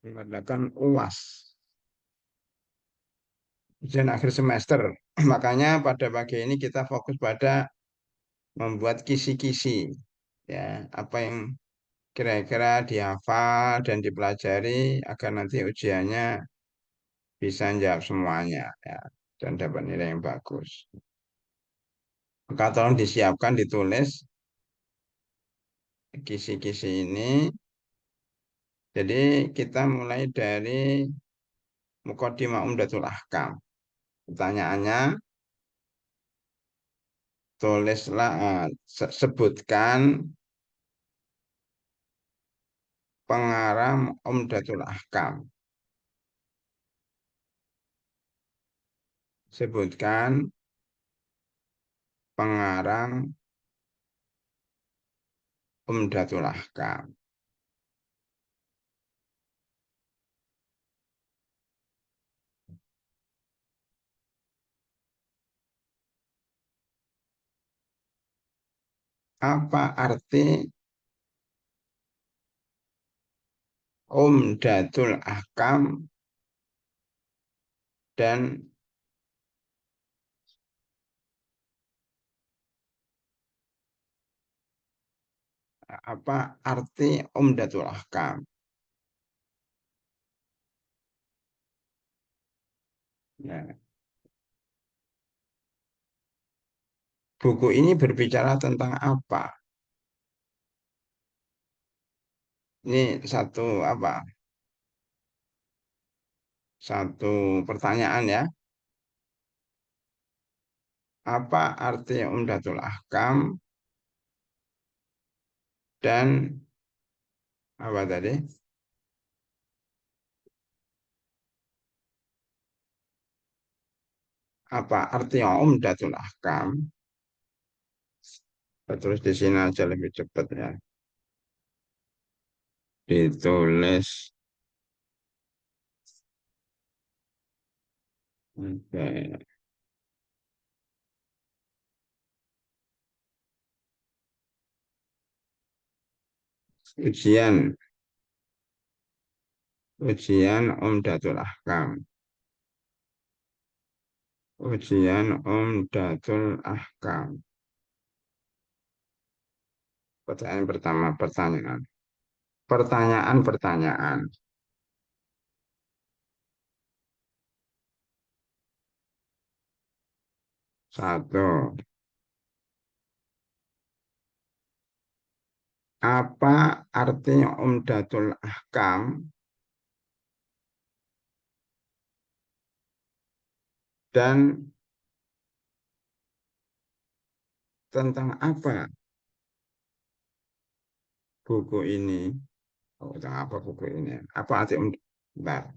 mengadakan UAS, ujian akhir semester. Makanya pada pagi ini kita fokus pada membuat kisi-kisi, ya, apa yang kira-kira dihafal dan dipelajari agar nanti ujiannya bisa jawab semuanya, ya, dan dapat nilai yang bagus. Maka tolong disiapkan, ditulis kisi-kisi ini. Jadi kita mulai dari Muqaddimah Umdatul Ahkam. Pertanyaannya, tulislah, sebutkan pengarang Umdatul Ahkam. Sebutkan pengarang Umdatul Ahkam. Apa arti Umdatul Ahkam dan apa arti Umdatul Ahkam? Ya. Buku ini berbicara tentang apa? Ini satu apa? Satu pertanyaan, ya. Apa arti Umdatul Ahkam dan apa tadi? Apa arti Umdatul Ahkam? Kita tulis di sini aja lebih cepat, ya. Ditulis. Oke. Ujian, ujian Umdatul Ahkam. Ujian Umdatul Ahkam. Pertanyaan pertama, pertanyaan. Pertanyaan-pertanyaan. Satu, apa arti Umdatul Ahkam dan tentang apa buku ini? Oh, tentang apa buku ini? Apa arti Bentar.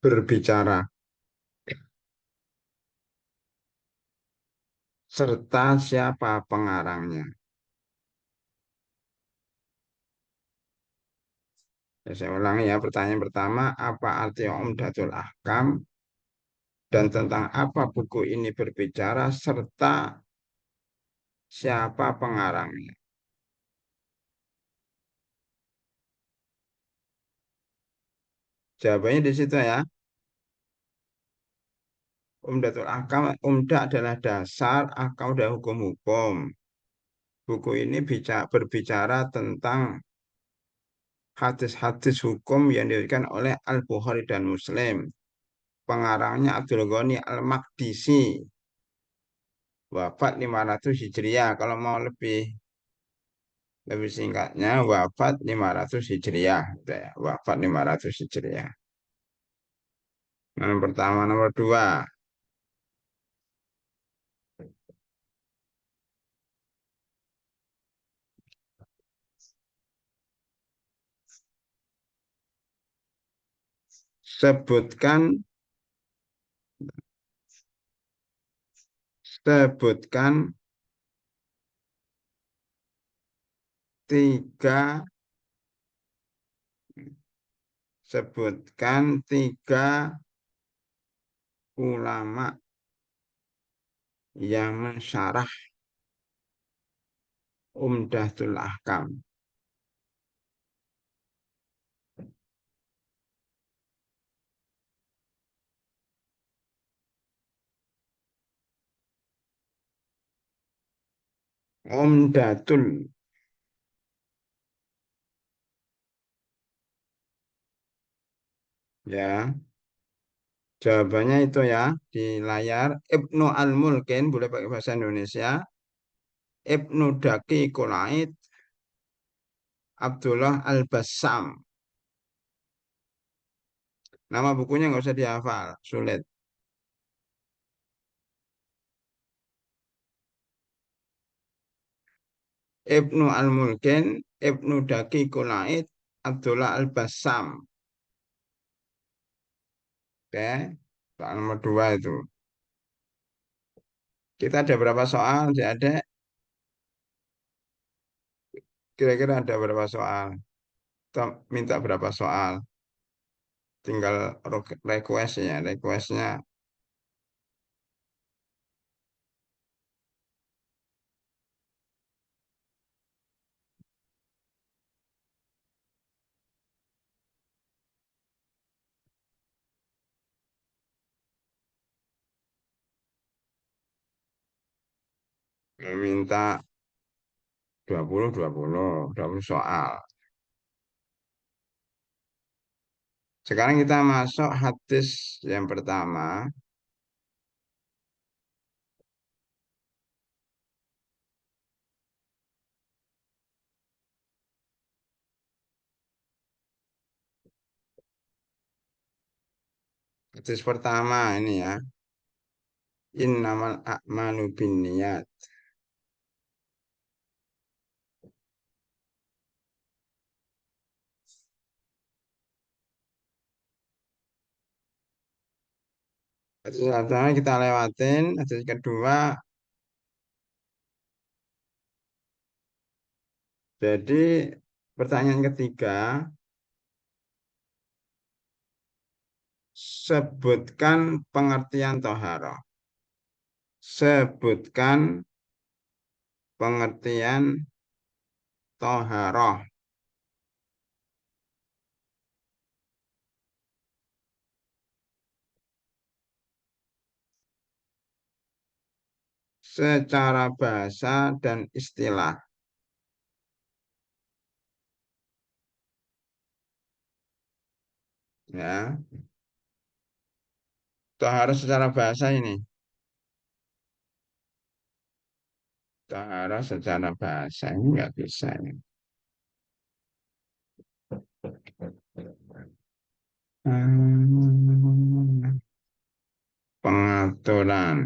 Berbicara serta siapa pengarangnya. Ya, saya ulangi, ya. Pertanyaan pertama, apa arti Umdatul Ahkam dan tentang apa buku ini berbicara serta siapa pengarangnya. Jawabannya di situ, ya. Umdatul Ahkam, umdah adalah dasar, ahkam adalah hukum-hukum. Buku ini berbicara tentang hadis-hadis hukum yang diberikan oleh Al-Bukhari dan Muslim. Pengarangnya Abdul Ghani Al-Maqdisi, wafat 500 Hijriah. Kalau mau lebih lebih singkatnya, wafat 500 Hijriah. Gitu, ya. Wafat 500 Hijriah. Nomor pertama, nomor dua. Sebutkan sebutkan tiga Sebutkan tiga ulama yang mensyarah Umdatul Ahkam. Umdatul, ya. Jawabannya itu ya di layar. Ibnu Al-Mulkin, boleh pakai bahasa Indonesia. Ibnu Daki Kulaid, Abdullah Al-Bassam. Nama bukunya nggak usah dihafal, sulit. Ibnu Al-Mulkin, Ibnu Daki Kulaid, Abdullah Al-Bassam. Oke, soal nomor dua itu. Kita ada berapa soal, ada kira-kira ada berapa soal? Kita minta berapa soal? Tinggal request ya, requestnya meminta 20 soal. Sekarang kita masuk hadis yang pertama. Hadis pertama ini ya. Innamal a'malu binniyat. Hadis pertama kita lewatin. Hadis kedua, jadi pertanyaan ketiga, sebutkan pengertian toharoh. Sebutkan pengertian toharoh. Secara bahasa dan istilah. Ya, toharoh secara bahasa ini. Toharoh secara bahasa ini nggak bisa. Ini. Pengaturan.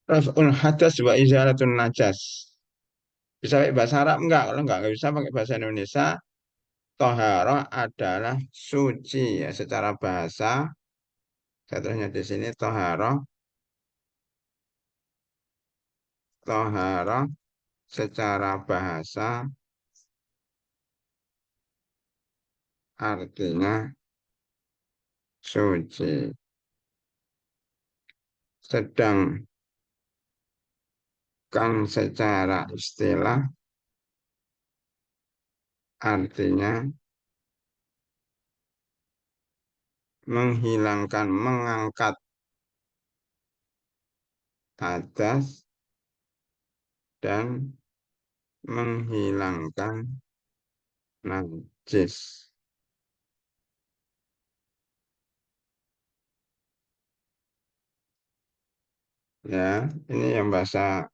Raf'ul hadas wa izalatun najas. Bisa pakai bahasa Arab enggak? Kalau enggak bisa pakai bahasa Indonesia. Toharoh adalah suci ya secara bahasa. Contohnya di sini toharoh secara bahasa artinya suci. Sedangkan secara istilah artinya menghilangkan, mengangkat hadas dan menghilangkan najis. Ya, ini yang bahasa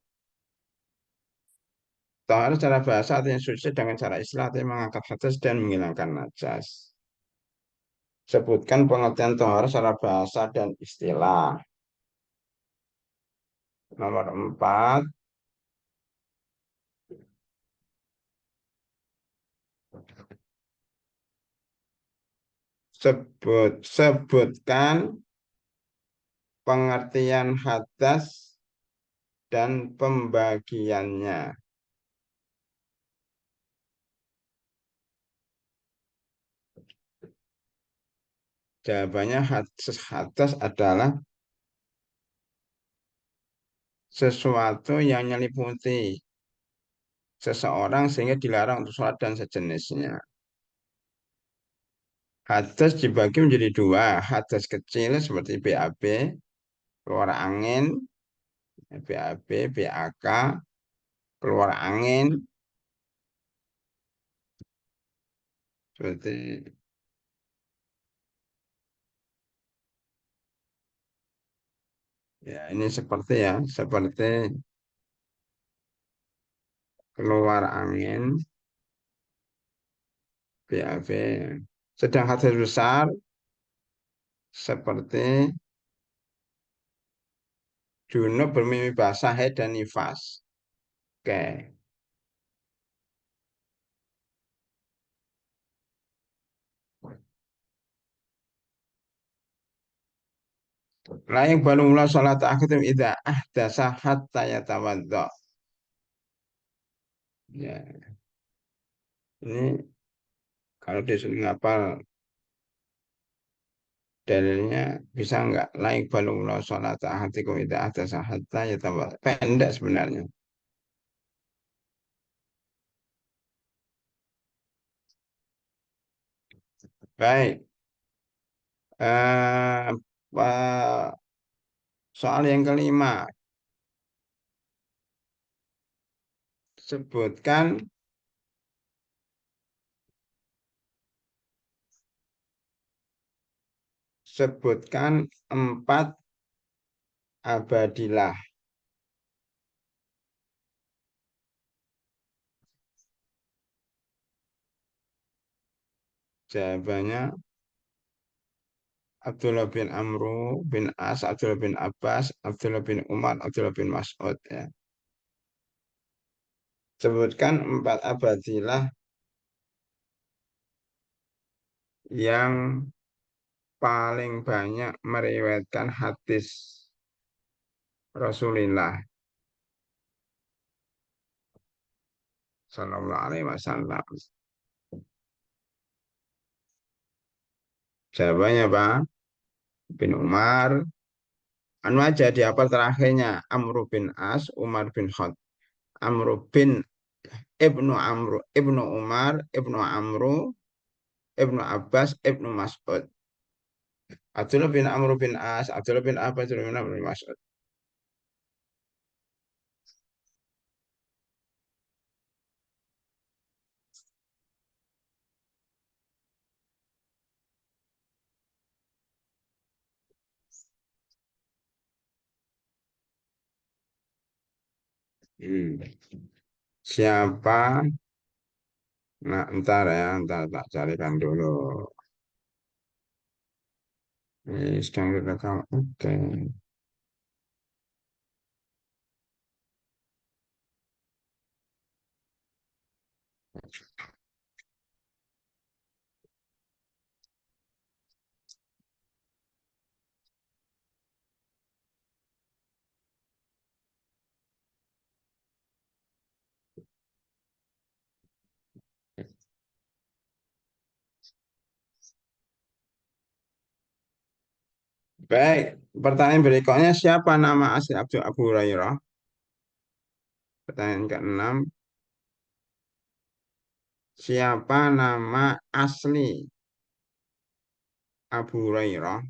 Tohar secara bahasa artinya suci dengan cara istilah artinya mengangkat hadas dan menghilangkan najas. Sebutkan pengertian tohar secara bahasa dan istilah. Nomor 4, Sebutkan pengertian hadas dan pembagiannya. Jawabannya hadas adalah sesuatu yang nyeliputi seseorang sehingga dilarang untuk sholat dan sejenisnya. Hadas dibagi menjadi dua, hadas kecil seperti BAB, keluar angin, BAB, BAK, keluar angin, seperti ya ini seperti ya, seperti keluar angin, BAB. Sedang hadas besar seperti junub bermimpi basah, haid dan nifas. Oke. La yaqbalu Allahu sholata ahadikum idza ahdasa hatta yatawadda. Ya, ini kalau disuruh ngapal dalilnya bisa nggak? La yaqbalu Allahu sholata ahadikum idza ahdasa hatta yatawadda. Pendek sebenarnya. Baik. Eh, soal yang kelima, sebutkan sebutkan empat abadilah. Jawabannya Abdullah bin Amru bin As, Abdullah bin Abbas, Abdullah bin Umar, Abdullah bin Mas'ud ya. Sebutkan empat abadilah yang paling banyak meriwayatkan hadis Rasulullah Sallallahu Alaihi Wasallam. Jawabannya Pak bin Umar. Anu aja di apa terakhirnya Amru bin As, Umar bin Khattab, Amru bin Ibnu Amru, Ibnu Umar, Ibnu Amru, Ibnu Abbas, Ibnu Mas'ud. Abdullah bin Amr bin As, Abdullah bin Abbas, Abdullah bin Amr bin Mas'ud. Hmm. Siapa? Nah, ntar tak carikan dulu. Ini sedang direkam. Oke. Baik, pertanyaan berikutnya siapa nama asli Abdul Abu Hurairah? Pertanyaan keenam, siapa nama asli Abu Hurairah?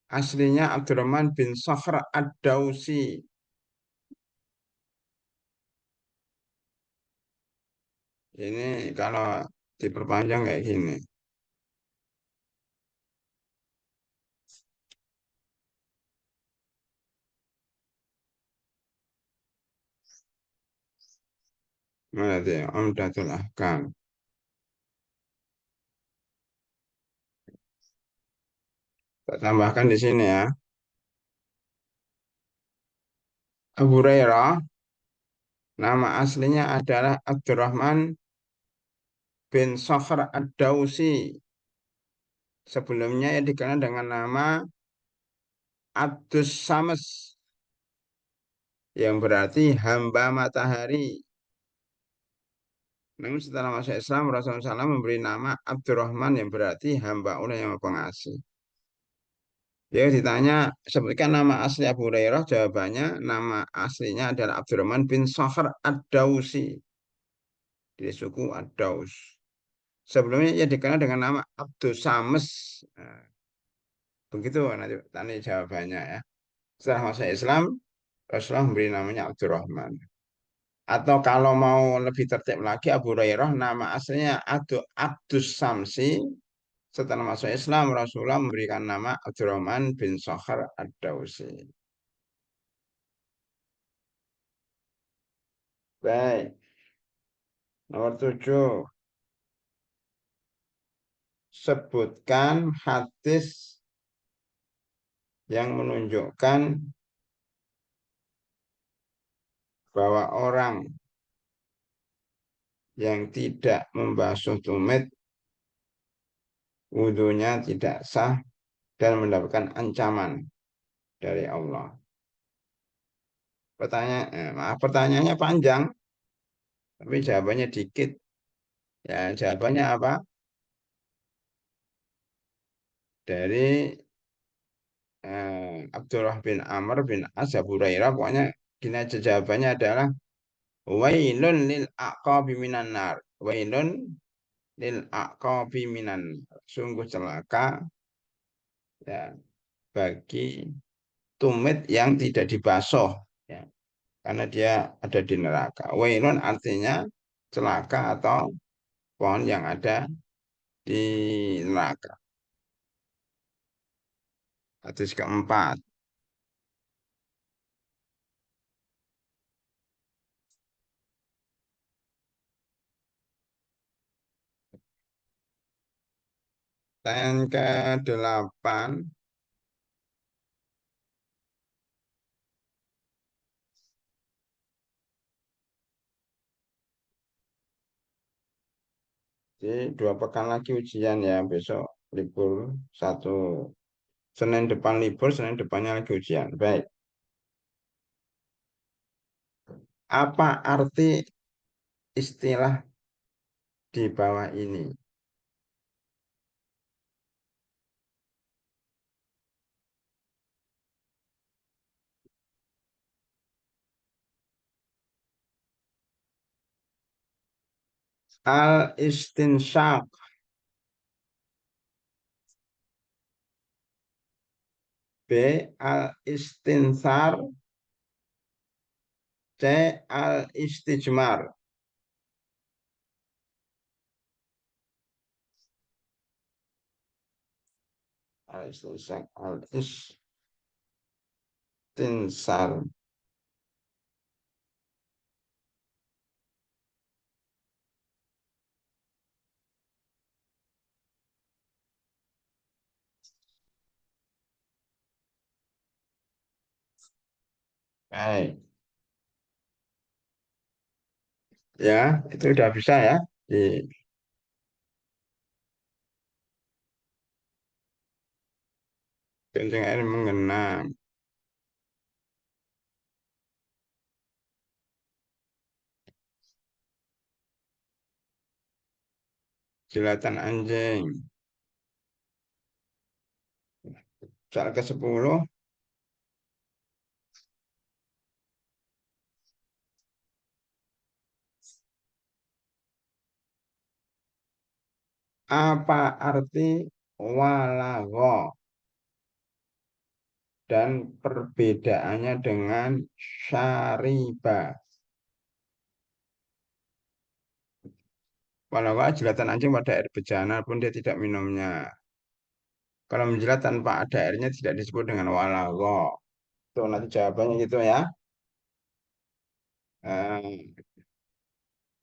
Aslinya Abdurrahman bin Sakhr Ad-Dausi. Ini kalau diperpanjang kayak gini. Berarti Umdatul Ahkam. Saya tambahkan di sini ya. Abu Hurairah Nama aslinya adalah Abdurrahman bin Sakhr Ad-Dausi. Sebelumnya ia dikenal dengan nama Abdus Sams yang berarti hamba matahari. Namun setelah masuk Islam, Rasulullah SAW memberi nama Abdurrahman yang berarti hamba Allah yang Maha Pengasih. Dia ditanya, sebutkan nama asli Abu Hurairah, jawabannya nama aslinya adalah Abdurrahman bin Sakhr Ad-Dausi dari suku Ad-Daus. Sebelumnya ia dikenal dengan nama Abdus Sams. Nah, begitu nanti tanya jawabannya ya. Setelah masuk Islam, Rasulullah memberi namanya Abdurrahman. Atau kalau mau lebih tertib lagi, Abu Hurairah nama aslinya Abdus Samsi. Setelah masuk Islam, Rasulullah memberikan nama Abdurrahman bin Sakhr Ad-Dausi. Baik, nomor 7. Sebutkan hadis yang menunjukkan bahwa orang yang tidak membasuh tumit wudhunya tidak sah dan mendapatkan ancaman dari Allah. Pertanyaannya panjang, tapi jawabannya dikit. Ya, jawabannya apa? Dari Abdullah bin Amr bin As Abu Hurairah, pokoknya gini aja jawabannya adalah wailun lil aqabi minan nar. Wailun lil aqabi minan nar. Sungguh celaka ya bagi tumit yang tidak dibasuh ya, karena dia ada di neraka. Wailun artinya celaka atau pohon yang ada di neraka. Hadis keempat. Dan ke-8, jadi 2 pekan lagi ujian ya, besok libur satu. Senin depan libur, Senin depannya lagi ujian. Baik, apa arti istilah di bawah ini? Al-istinsyaq, B. Al-istinsar, C. Al-istijmar. Al-istinsyaq, Al-istinsar. Baik, ya itu udah bisa ya. Di kencing air mengenang, jilatan anjing. Soal ke-10, apa arti walago dan perbedaannya dengan syariba? Walago jilatan anjing pada air bejana pun dia tidak minumnya. Kalau menjilat tanpa ada airnya tidak disebut dengan walago. Tuh nanti jawabannya gitu ya. Eh,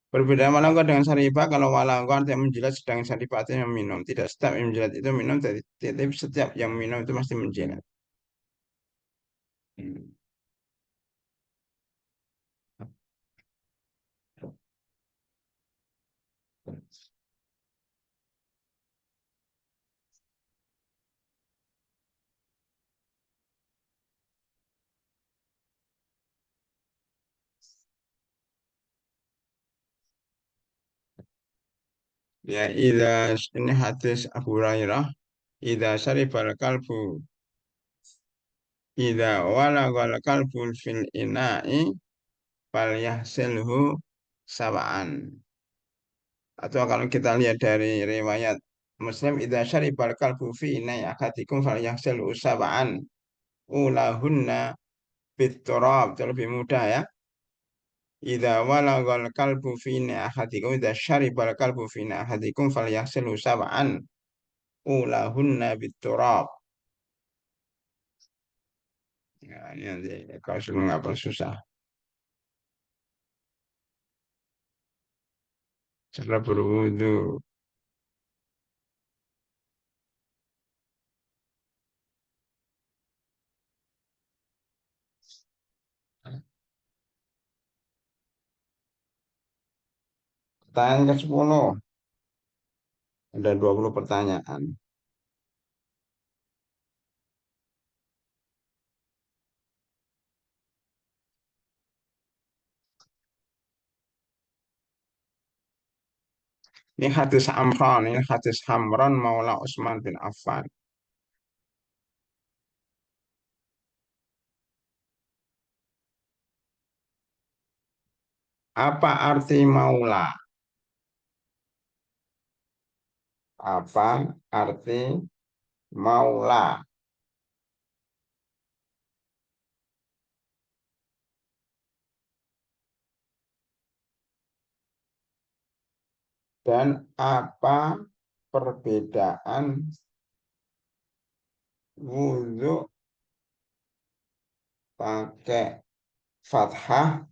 Perbedaan walago dengan sariba, kalau walago artinya menjilat, sedangkan sariba artinya minum. Tidak setiap yang menjilat itu minum, tapi setiap yang minum itu pasti menjilat. Hmm. Ya, ini hadis Abu Hurairah, ida syaribal kalbu, ida walagal kalbu fil ina'i, fal yahsilhu sab'an. Atau kalau kita lihat dari riwayat Muslim, ida syaribal kalbu fi ina'i akadikum fal yahsilhu sab'an. Ulahunna biturab, itu lebih mudah ya. Ida walagal kalbu fi ina'i akadikum, ida syaribal kalbu fi ina'i akadikum fal yahsilhu sab'an. Ulahunna biturab. Ya, ini nanti kalau sudah nggak susah. Cara berwudu. Pertanyaan ke-10. Ada 20 pertanyaan. Ini hadis Amran, ini hadis Hamran Maula Utsman bin Affan. Apa arti maula? Apa arti maula? Dan apa perbedaan wudhu pakai fathah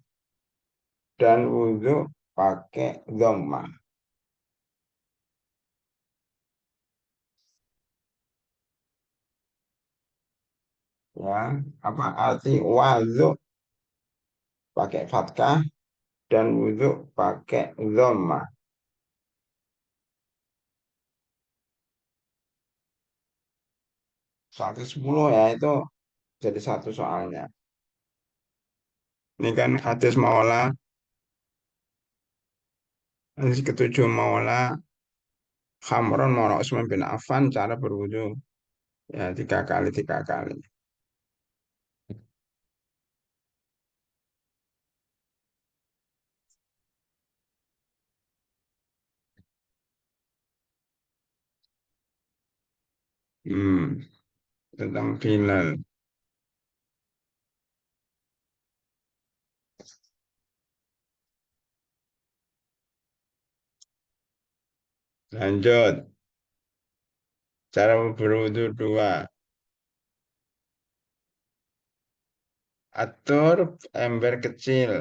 dan wudhu pakai dhammah? Ya, apa arti wudhu pakai fathah dan wudhu pakai dhammah? 110 ya, itu jadi satu soalnya. Ini kan hadis maula, hadis ketujuh maula Khamron maula Utsman bin Affan, cara berwudu ya tiga kali tiga kali. Hmm, tentang hilal. Lanjut, cara berwudu dua. Atur ember kecil,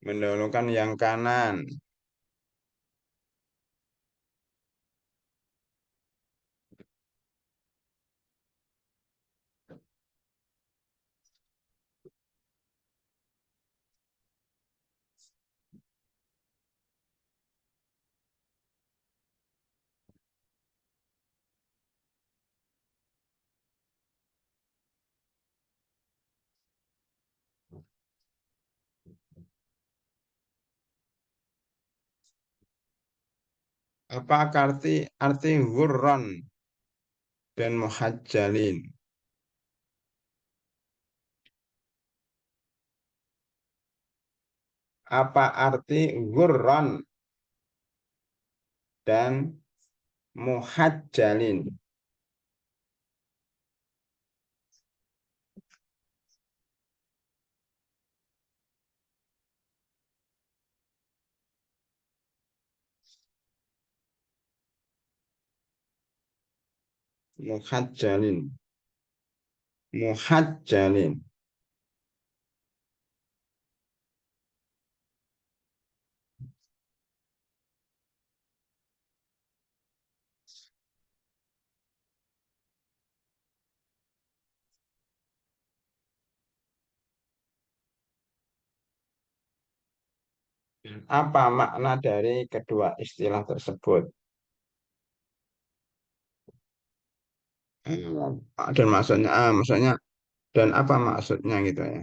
mendahulukan yang kanan. Apa arti gurron dan muhajjalin? Apa arti gurron dan muhajjalin? Muhajjalin, muhajjalin. Apa makna dari kedua istilah tersebut? Dan maksudnya, maksudnya dan apa maksudnya gitu ya.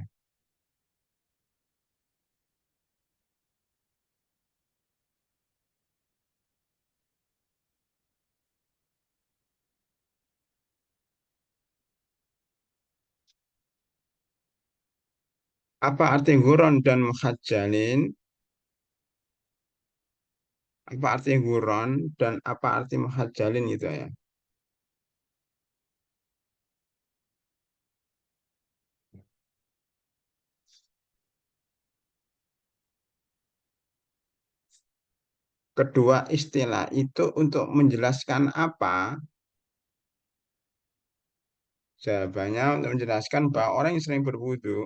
Apa arti guron dan mukhajjalin? Apa arti guron dan apa arti mukhajjalin gitu ya. Kedua istilah itu untuk menjelaskan apa? Jawabannya untuk menjelaskan bahwa orang yang sering berwudu,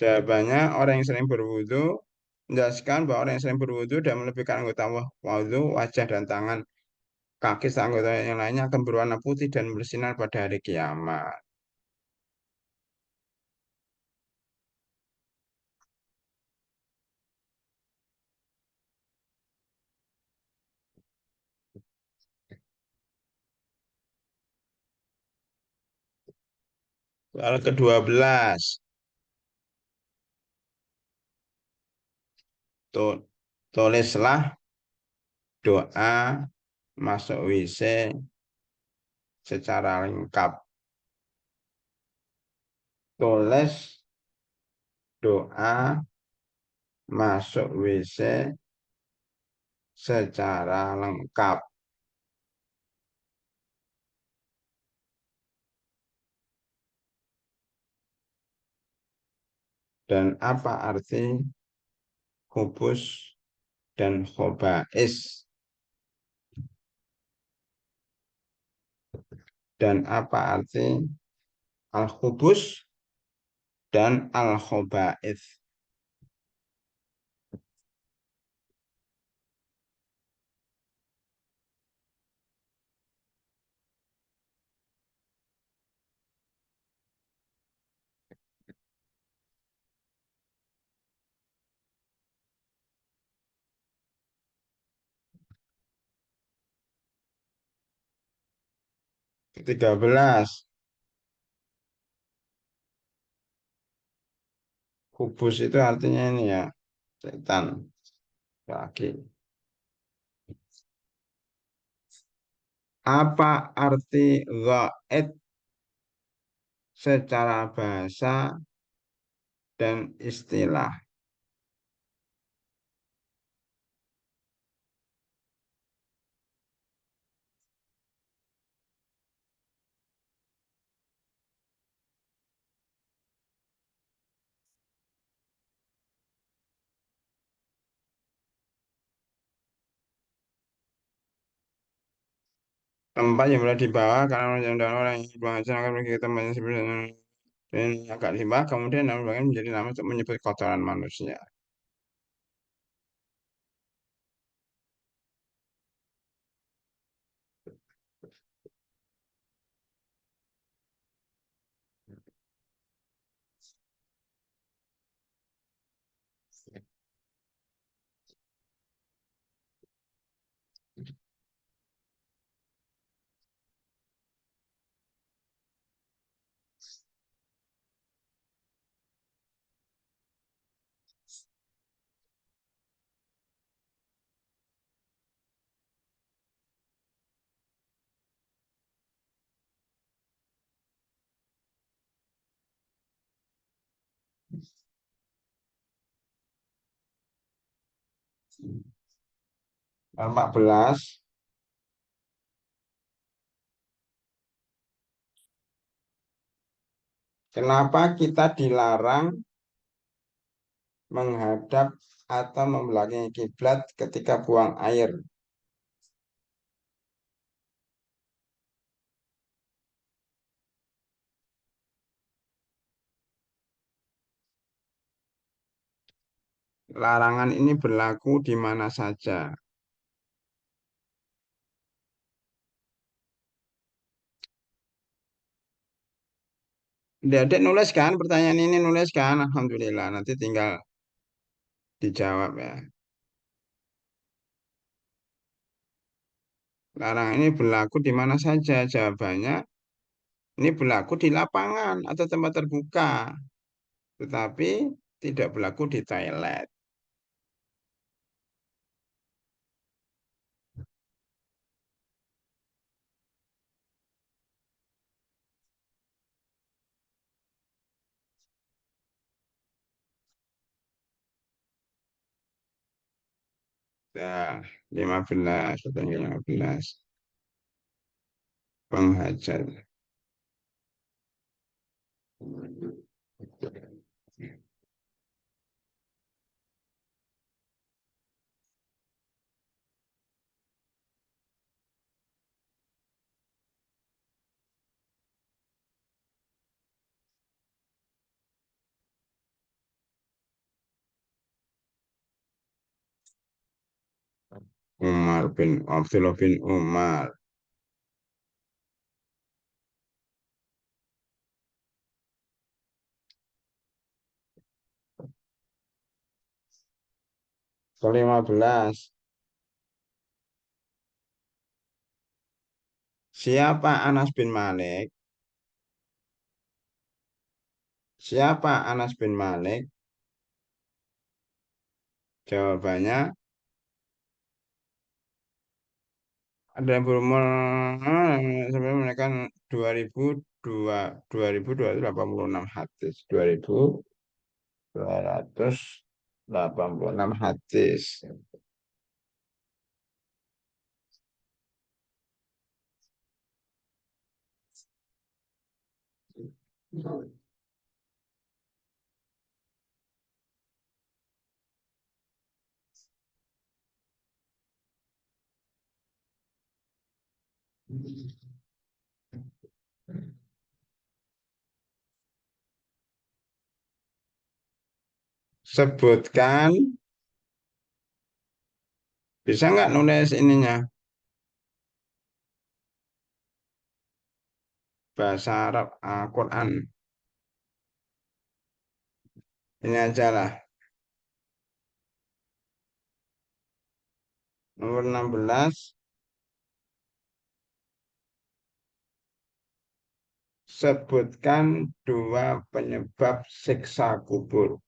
jawabannya orang yang sering berwudu menjelaskan bahwa orang yang sering berwudu dan melebihkan anggota wudu, wajah dan tangan, kaki serta anggota yang lainnya akan berwarna putih dan bersinar pada hari kiamat. Soal ke-12, tulislah doa masuk WC secara lengkap. Tulis doa masuk WC secara lengkap. Dan apa arti kubus dan khobais? Dan apa arti al-khubus dan al-khobais? 13. Kubus itu artinya ini ya, setan. Lagi. Apa arti gaib secara bahasa dan istilah? Tempat yang berada di bawah karena yang dan orang yang belajar akan pergi ke tempat yang sebenarnya dan agak di bawah kemudian nama bagian menjadi nama untuk menyebut kotoran manusia. Nomor 14, kenapa kita dilarang menghadap atau membelakangi kiblat ketika buang air? Larangan ini berlaku di mana saja. Adik nulis kan pertanyaan ini nulis kan? Alhamdulillah. Nanti tinggal dijawab ya. Larangan ini berlaku di mana saja? Jawabannya ini berlaku di lapangan atau tempat terbuka, tetapi tidak berlaku di toilet. Nah, 15, pertanyaan 15. Penghajat. Umar bin Abdullah bin Umar. 15. Siapa Anas bin Malik? Siapa Anas bin Malik? Jawabannya ada yang berumur sampai mereka 2002 2286 hadis 2286 hadis. Sebutkan, bisa nggak nulis ininya bahasa Arab Quran, ini aja lah. Nomor 16, sebutkan dua penyebab siksa kubur.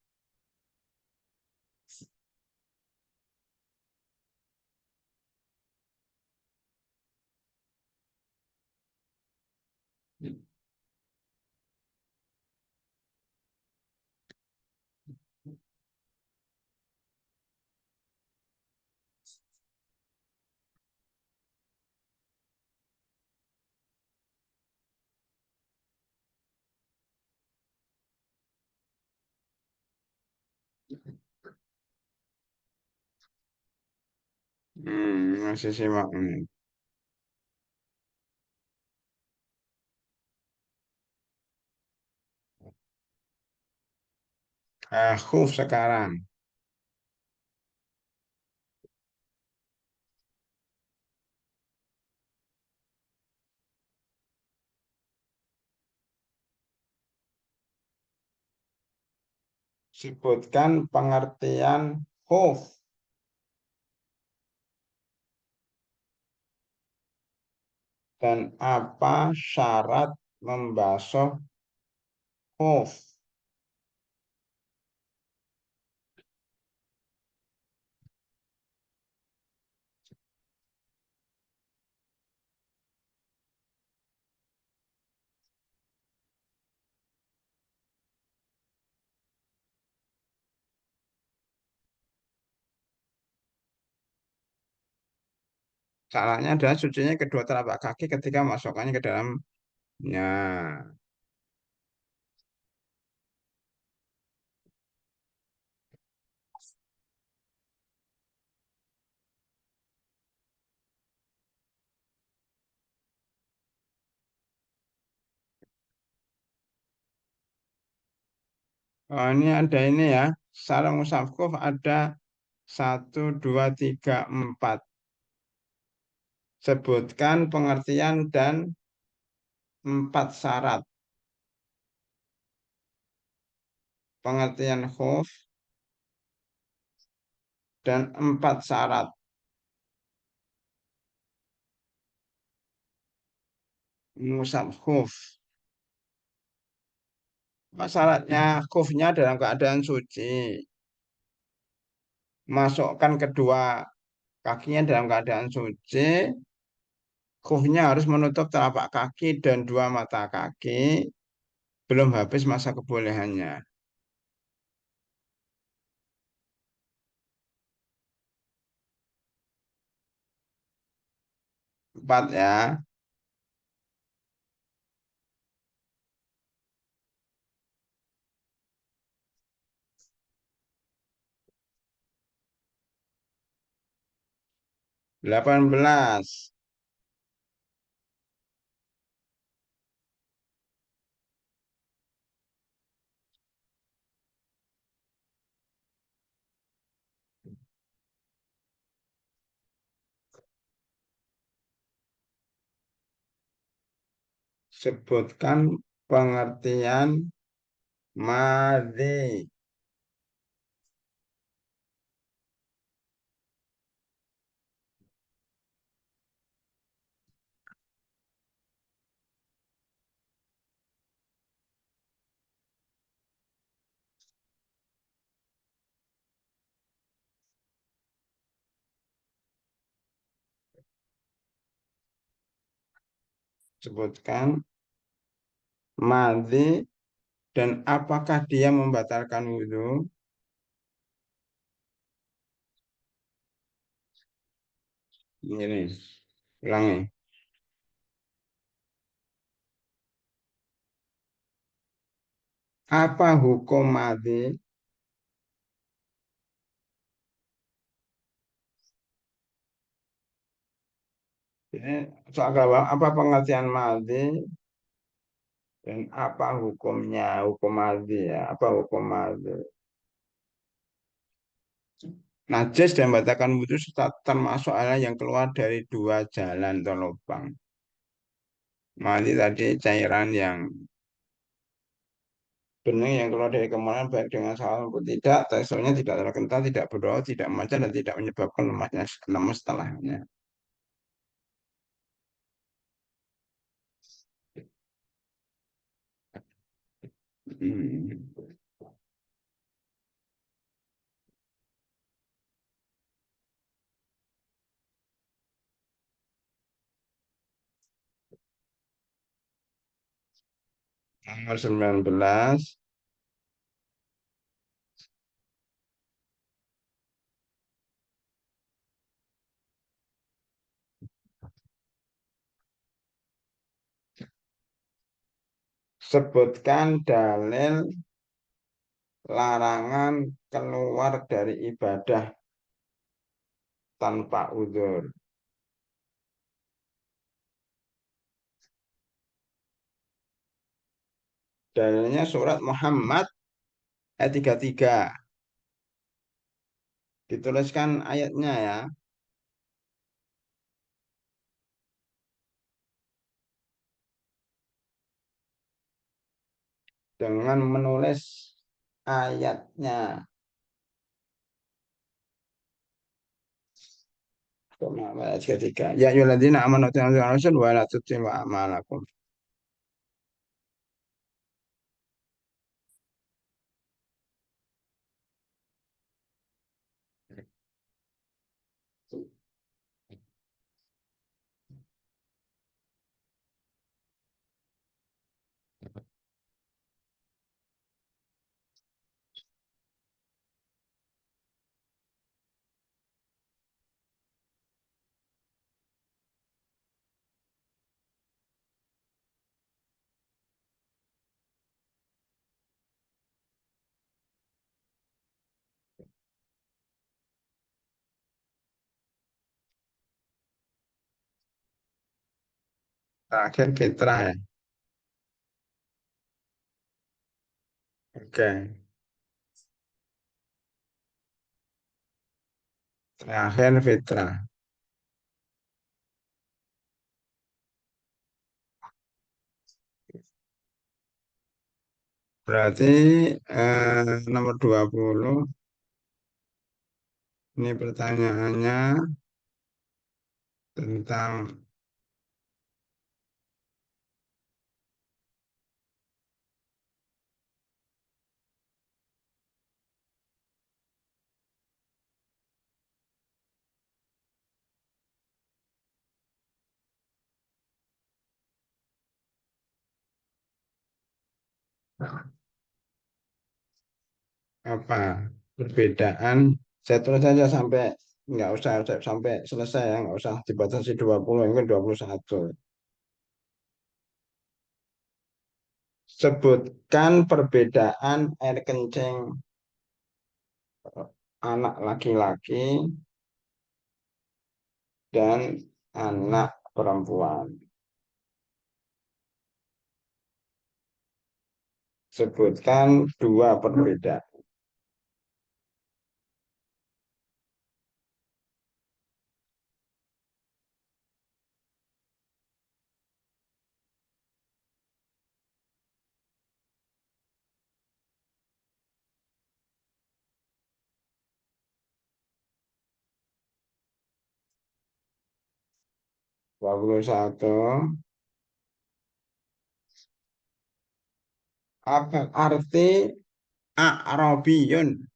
Masih simak ini. Khuf sekarang. Sebutkan pengertian khuf dan apa syarat membasuh khuf. Salahnya adalah sucinya kedua telapak kaki ketika masukkannya ke dalamnya. Oh, ini ada ini ya. Sarung musaf khuf ada satu, dua, tiga, empat. Sebutkan pengertian dan empat syarat. pengertian khuf, dan 4 syarat mengusap khuf. Apa syaratnya khufnya dalam keadaan suci. Masukkan kedua kakinya dalam keadaan suci. Khufnya harus menutup telapak kaki dan dua mata kaki. Belum habis masa kebolehannya. 4 ya. 18. Sebutkan pengertian madhi. Sebutkan madhi dan apakah dia membatalkan wudhu. Ini, ulangi. Apa hukum madhi? Ini soal apa pengertian madhi dan apa hukumnya? Hukum madhi ya. Apa hukum madhi? Najis dan membatalkan wudhu termasuk hal yang keluar dari dua jalan atau lubang. Madhi tadi cairan yang bening yang keluar dari kemarin baik dengan salah maupun tidak, teksturnya tidak terlalu kental, tidak berbau, tidak memanjang, dan tidak menyebabkan lemas setelahnya. Hmm. Nomor 19. Sebutkan dalil larangan keluar dari ibadah tanpa udzur. Dalilnya surat Muhammad ayat 33. Dituliskan ayatnya ya. Dengan menulis ayatnya. Ayat ketiga. Ya ayyuhalladzina amanu tabi'u rasul wa la tuti'u a'malakum. Terakhir fitrah ya. Oke. Terakhir fitrah. Berarti nomor 20 ini pertanyaannya tentang apa perbedaan. Saya terus saja sampai nggak usah sampai selesai ya, nggak usah dibatasi 20, ini kan 21. Sebutkan perbedaan air kencing anak laki-laki dan anak perempuan. Sebutkan dua perbedaan. 21. Apa arti A'rabiyun?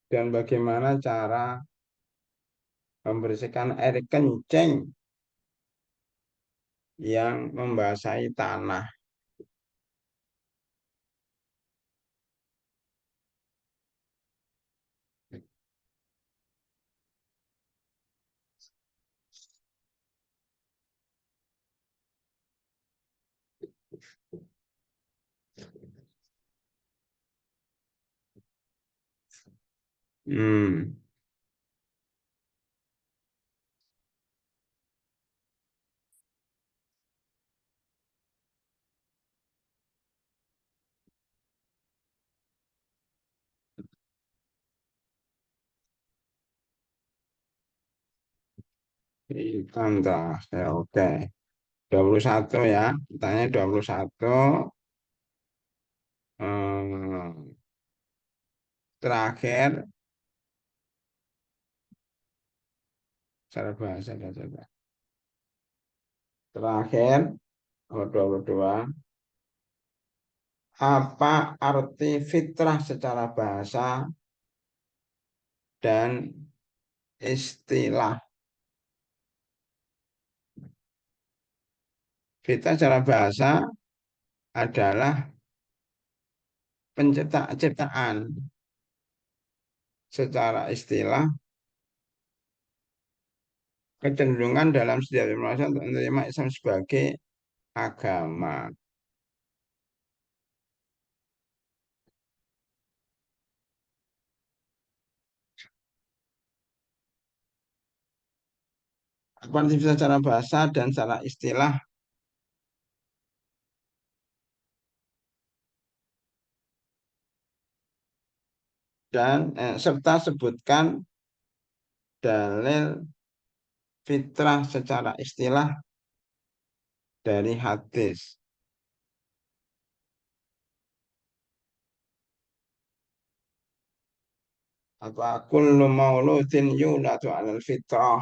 Dan bagaimana cara membersihkan air kencing yang membasahi tanah? Hmm, hitam dah. Ya, oke. 21 ya. Tanya 21. Hmm, terakhir, cara bahasa dan coba. Terakhir, nomor 22. Apa arti fitrah secara bahasa dan istilah? Fitrah secara bahasa adalah ciptaan. Secara istilah, kecenderungan dalam setiap manusia untuk menerima Islam sebagai agama. Aktivitas secara bahasa dan secara istilah dan serta sebutkan dalil fitrah secara istilah dari hadis. Apa kullu mauludin yuladu alal fitrah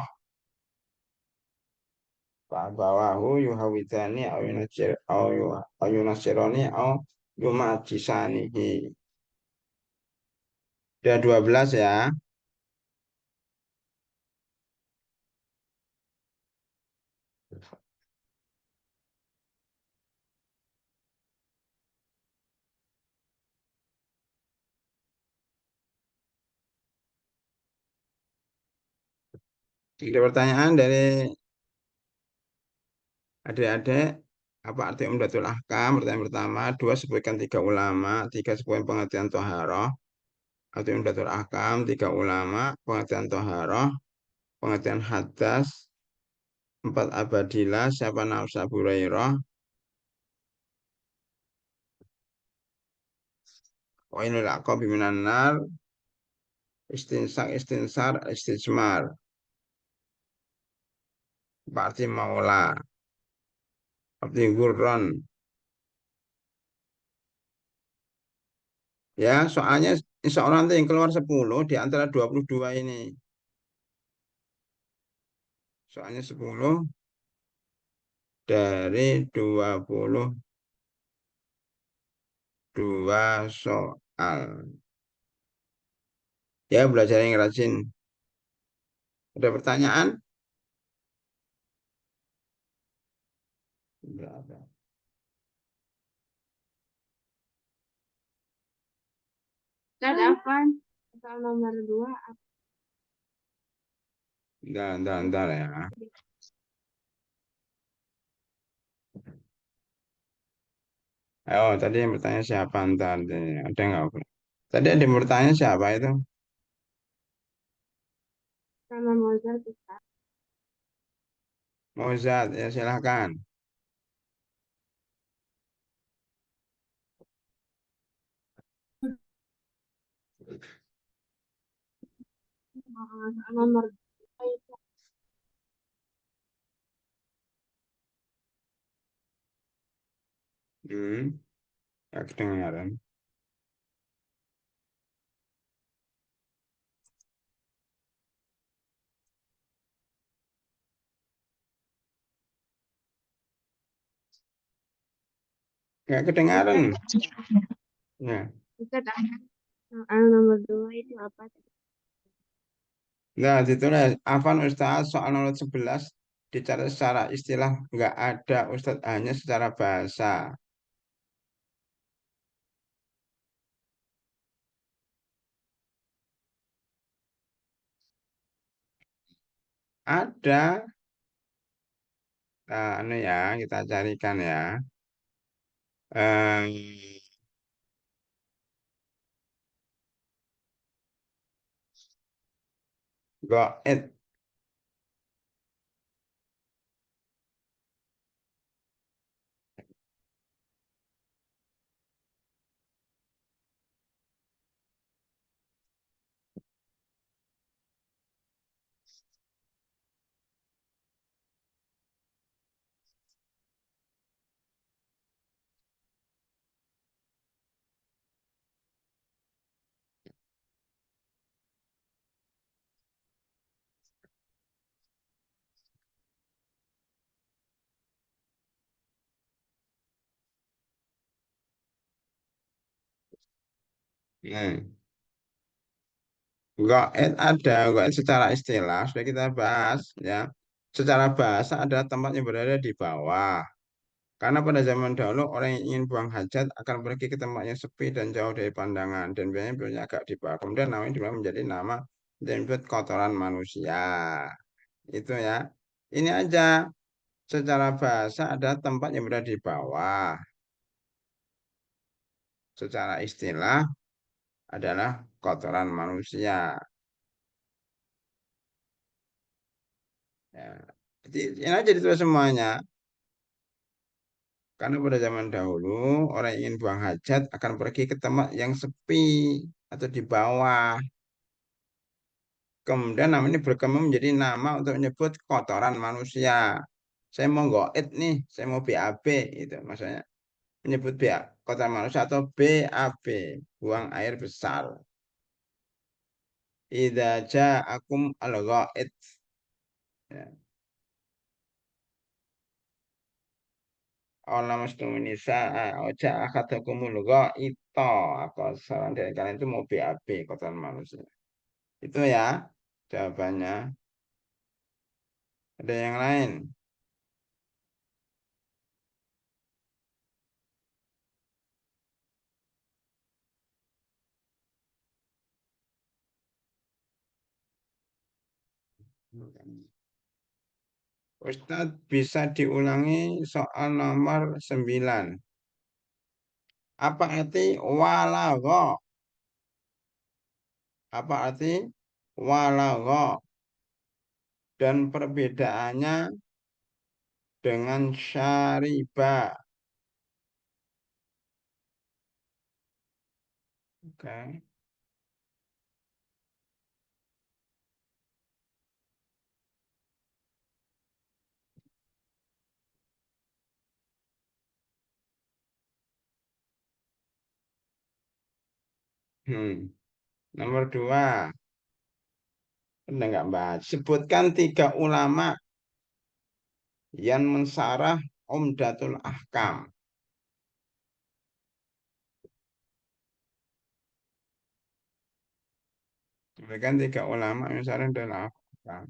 bawahu yuhawidani au yunasir au yunasironi au yumajisanihi. Ada 12 ya. Ada pertanyaan dari adik-adik, apa arti Umdatul Ahkam? Pertanyaan pertama, dua sebutkan tiga ulama, tiga sebutkan pengertian toharoh, atau Umdatul Ahkam, tiga ulama, pengertian toharoh, pengertian hadas, empat abadilah, siapa nafsa Hurairah, wainul aqabi minan nar, istinsak, istinsar, istijmar, Parti Maula, Abdi Gurron. Ya, soalnya insya Allah nanti yang keluar 10 di antara 22 ini. Soalnya 10 dari 22 soal. Ya, belajar yang rajin. Ada pertanyaan? Enggak ada. Ustaz Afwan, soal nomor 2. Entar ya. Oh, tadi yang bertanya siapa ntar? Ada nggak? Tadi ada yang bertanya siapa itu? Sama Mozart Ustaz. Mozart, ya silahkan. Soal nomor 2 itu Hmm, ya kedengaran. Ya kedengaran. Ustaz, Ya. Ustaz soal nomor 2 itu apa? Nah, ditulis Afan Ustaz soal nomor 11 dicatat secara istilah nggak ada Ustaz hanya secara bahasa. Ada. Nah, anu ya, kita carikan ya. Eh, Goet. Nah, Goet ada, goet secara istilah sudah kita bahas ya. Secara bahasa ada tempat yang berada di bawah. Karena pada zaman dahulu orang yang ingin buang hajat akan pergi ke tempat yang sepi dan jauh dari pandangan dan biasanya punya agak di bawah. Kemudian namanya diubah menjadi nama dan disebut kotoran manusia. Itu ya. Ini aja secara bahasa ada tempat yang berada di bawah. Secara istilah adalah kotoran manusia. Ya. Jadi ini aja itu semuanya. Karena pada zaman dahulu orang yang ingin buang hajat akan pergi ke tempat yang sepi atau di bawah. Kemudian nama ini berkembang menjadi nama untuk menyebut kotoran manusia. Saya mau goit nih, saya mau BAB itu maksudnya menyebut BA, kotoran manusia atau BAB, buang air besar. Idza ja'akum al-ghaid. Ya. Allah musliminisa oja akadakumul ghaita. Apa saran dari kalian itu mau BAB, kotoran manusia. Itu ya jawabannya. Ada yang lain? Ustadz bisa diulangi soal nomor 9. Apa arti walago? Apa arti walagha dan perbedaannya dengan syariba? Oke. Hmm. Nomor dua, benar nggak Mbak? Sebutkan tiga ulama yang mensarah Umdatul Ahkam. Sebutkan tiga ulama yang mensarah Umdatul Ahkam.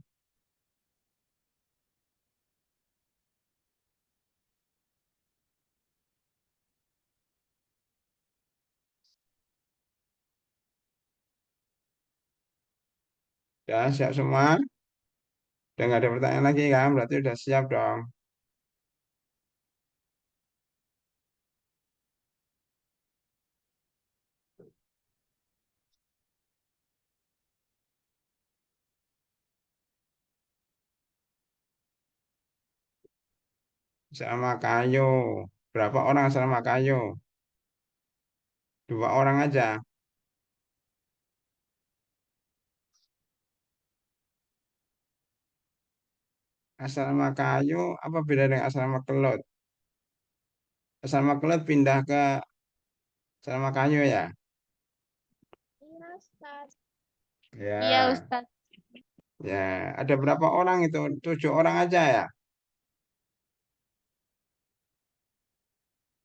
Ya, siap semua? Udah nggak ada pertanyaan lagi kan? Berarti udah siap dong. Sama kayu. Berapa orang sama kayu? Dua orang aja. Asrama kayu apa beda dengan asrama kelut? Asrama kelut pindah ke asrama kayu ya? Iya, Ustaz. Iya, Ya, Ustaz. ya. Ada berapa orang itu? Tujuh orang aja ya?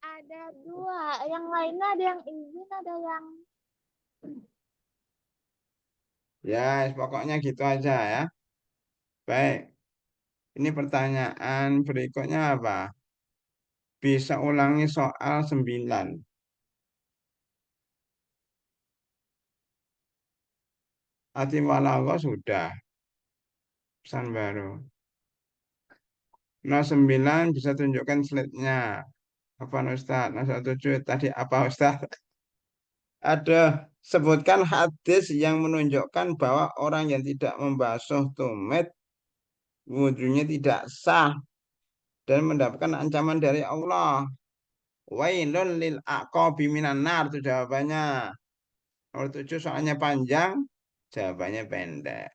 Ada dua. Yang lainnya ada yang izin, ada yang... Ya, pokoknya gitu aja ya. Baik. Ini pertanyaan berikutnya apa? Bisa ulangi soal 9. Ati walago sudah. Pesan baru. Nah, 9 bisa tunjukkan slide-nya. Apa Ustaz? Nah, 7 tadi apa Ustaz? Ada sebutkan hadis yang menunjukkan bahwa orang yang tidak membasuh tumit wudhunya tidak sah dan mendapatkan ancaman dari Allah. Wailun lil aqabi minan nar itu jawabannya. Nomor 7 soalnya panjang, jawabannya pendek.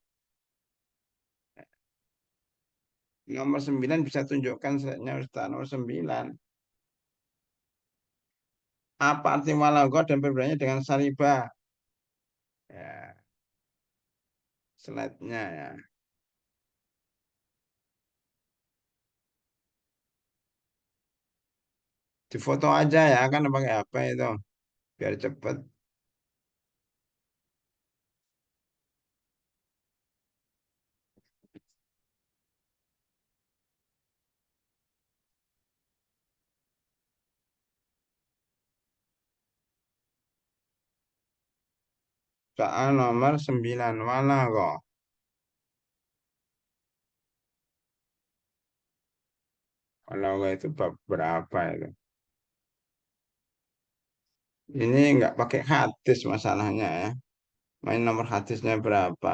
Nomor 9 bisa tunjukkan slide-nya Ustaz. Nomor 9. Apa arti walago dan perbedaannya dengan sariba? Ya, slide-nya ya. Di foto aja ya kan pakai HP itu biar cepet. Soal nomor 9 walago. Walago itu bab berapa itu? Ini nggak pakai hadis masalahnya ya. Main nomor hadisnya berapa?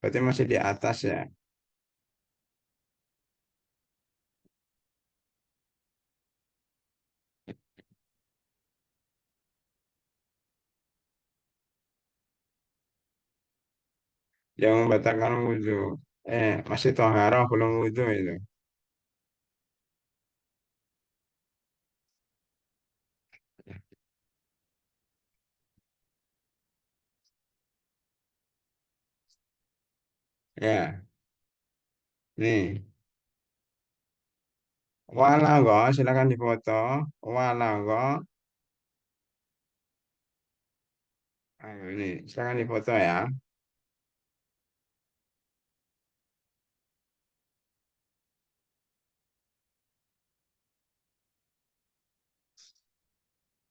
Berarti masih di atas ya. Yang membatalkan wudhu. Masih toharoh belum wudhu itu. Ya, nih. Walago, silakan difoto. Walago. Ayo ini, silakan difoto ya.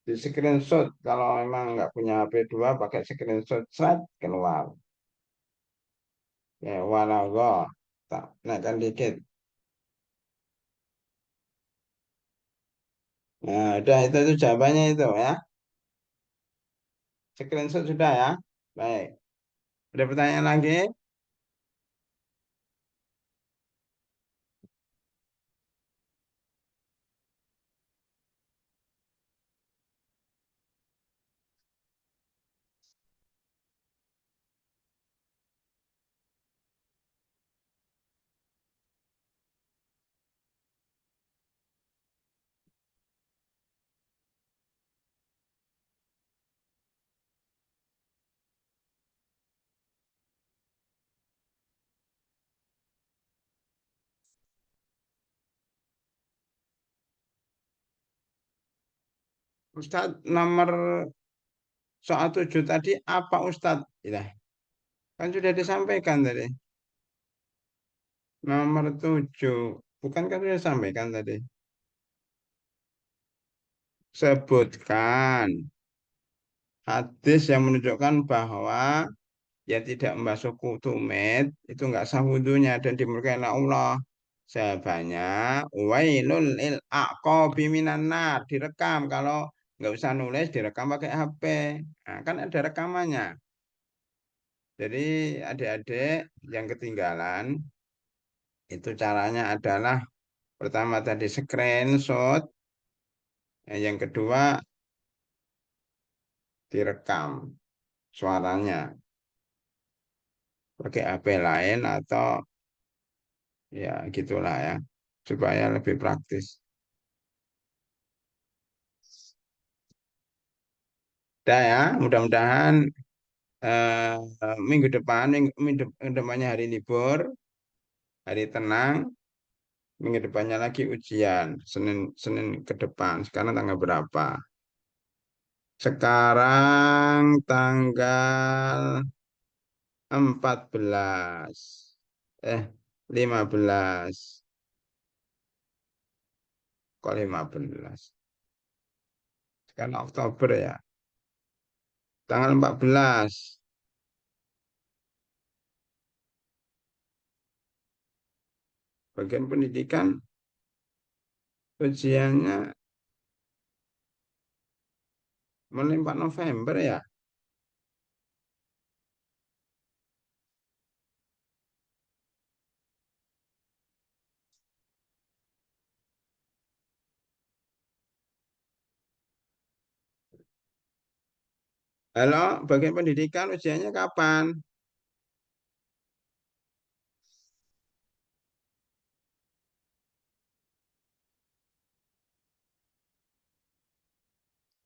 Di screenshot kalau memang nggak punya HP 2 pakai screenshot set keluar. Ya, walago. Tak naikkan dikit. Nah, udah itu jawabannya itu ya. Screenshot sudah ya. Baik. Ada pertanyaan lagi? Ustadz nomor soal 7 tadi apa Ustadz? Ya, kan sudah disampaikan tadi. Nomor 7. Bukan kan sudah disampaikan tadi. Sebutkan hadis yang menunjukkan bahwa ya tidak membasuh tumit itu nggak sah wudhunya dan dimurkai oleh Allah. Jawabannya wailul lil aqabi minan nar, direkam. Kalau nggak usah nulis direkam pakai HP. Nah, kan ada rekamannya. Jadi adik-adik yang ketinggalan itu caranya adalah pertama tadi screenshot, yang kedua direkam suaranya pakai HP lain atau ya gitulah ya supaya lebih praktis. Dah ya, mudah-mudahan minggu depan, minggu depannya hari libur, hari tenang, minggu depannya lagi ujian, Senin Senin ke depan. Sekarang tanggal berapa? Sekarang tanggal 14. Eh, 15. Kok 15? Sekarang Oktober ya. Tanggal 14. Bagian pendidikan ujiannya mulai 4 November ya. Halo, bagian pendidikan ujiannya kapan?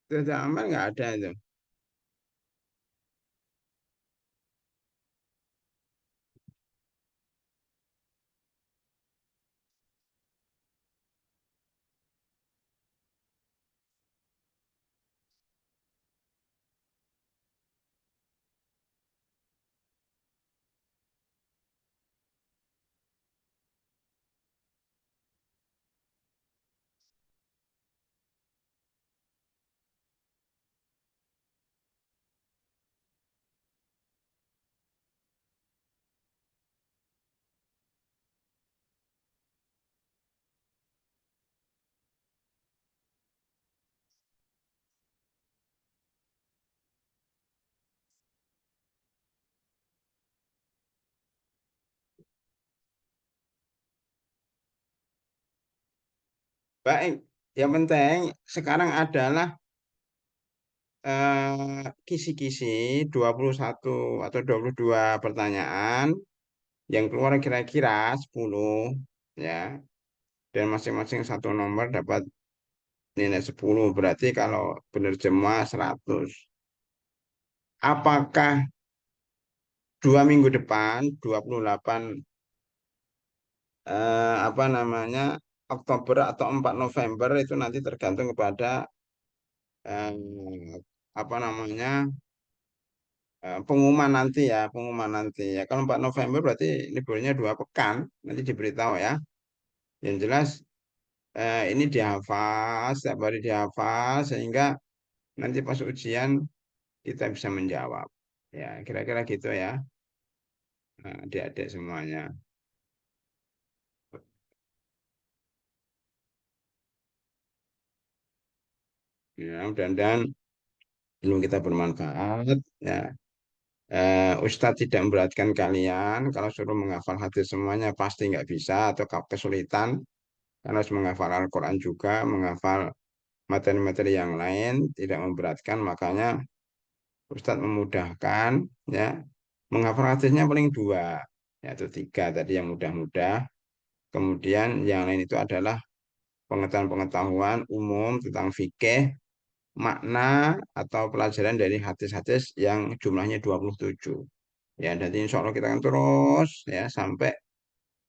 Tidak aman nggak ada itu. Baik, yang penting sekarang adalah kisi-kisi 21 atau 22 pertanyaan yang keluar kira-kira 10 ya. Dan masing-masing satu nomor dapat nilai 10. Berarti kalau benar semua 100. Apakah 2 minggu depan 28 apa namanya Oktober atau 4 November itu nanti tergantung kepada eh, apa namanya pengumuman nanti ya. Kalau 4 November berarti liburnya 2 pekan, nanti diberitahu ya. Yang jelas ini dihafal, setiap hari dihafal sehingga nanti pas ujian kita bisa menjawab. Ya, kira-kira gitu ya, adik-adik semuanya. Ya, mudah-mudahan ilmu kita bermanfaat. Ya, Ustadz tidak memberatkan kalian kalau suruh menghafal hadis semuanya pasti nggak bisa atau kesulitan karena harus menghafal Al-Quran juga, menghafal materi-materi yang lain tidak memberatkan, makanya Ustadz memudahkan ya menghafal hadisnya paling dua yaitu tiga tadi yang mudah-mudah, kemudian yang lain itu adalah pengetahuan-pengetahuan umum tentang fikih, makna atau pelajaran dari hadis-hadis yang jumlahnya 27. Ya, jadi insya Allah kita akan terus ya sampai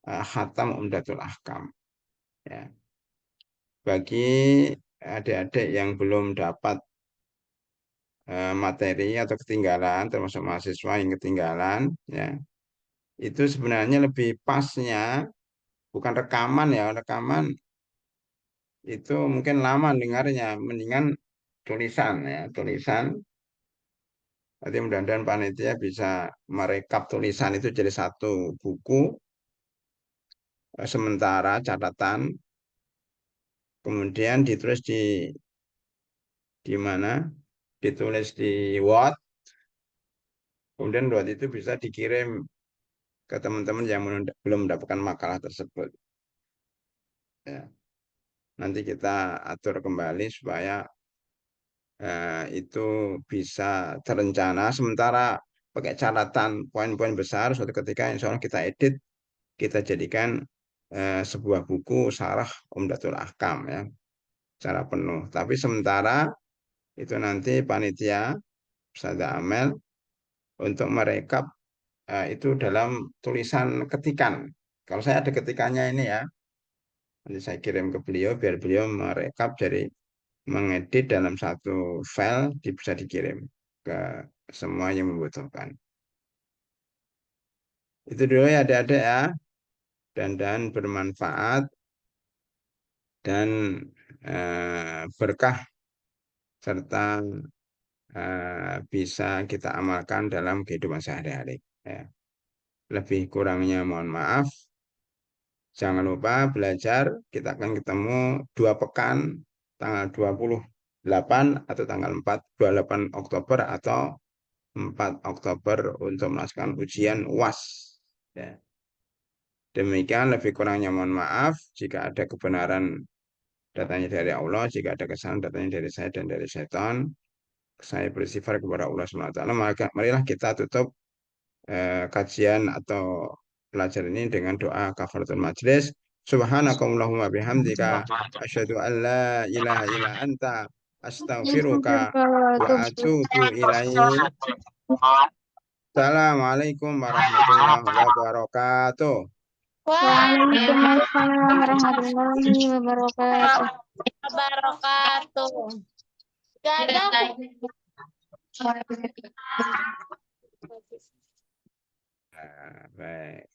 khatam Umdatul Ahkam. Ya. Bagi adik-adik yang belum dapat materi atau ketinggalan, termasuk mahasiswa yang ketinggalan, ya itu sebenarnya lebih pasnya bukan rekaman ya, rekaman itu mungkin lama dengarnya, mendingan tulisan ya, tulisan. Nanti mudah-mudahan panitia bisa merekap tulisan itu jadi satu buku sementara catatan, kemudian ditulis di mana, ditulis di Word, kemudian Word itu bisa dikirim ke teman-teman yang belum mendapatkan makalah tersebut. Ya. Nanti kita atur kembali supaya itu bisa terencana. Sementara pakai catatan poin-poin besar, suatu ketika insya Allah kita edit, kita jadikan sebuah buku Syarah Umdatul Ahkam ya, secara penuh. Tapi sementara itu nanti panitia Ustazah Amel untuk merekap itu dalam tulisan ketikan. Kalau saya ada ketikannya ini ya, nanti saya kirim ke beliau biar beliau merekap dari mengedit dalam satu file bisa dikirim ke semua yang membutuhkan. Itu dulu ya adik-adik ya, dan bermanfaat dan berkah serta bisa kita amalkan dalam kehidupan sehari-hari. Ya. Lebih kurangnya mohon maaf. Jangan lupa belajar. Kita akan ketemu 2 pekan, tanggal 28 atau tanggal 28 Oktober atau 4 Oktober untuk melaksanakan ujian UAS. Ya. Demikian lebih kurangnya mohon maaf. Jika ada kebenaran datanya dari Allah, jika ada kesalahan datanya dari saya dan dari setan. Saya bersifat kepada Allah SWT. Maka marilah kita tutup kajian atau pelajaran ini dengan doa kafaratul majlis. Subhanakallahumma bihamdika asyhadu an la ilaha illa anta astaghfiruka wa atubu ilaik. Assalamualaikum warahmatullahi wabarakatuh. Waalaikumsalam warahmatullahi wabarakatuh. Wabarakatuh. Gak ada. Baik.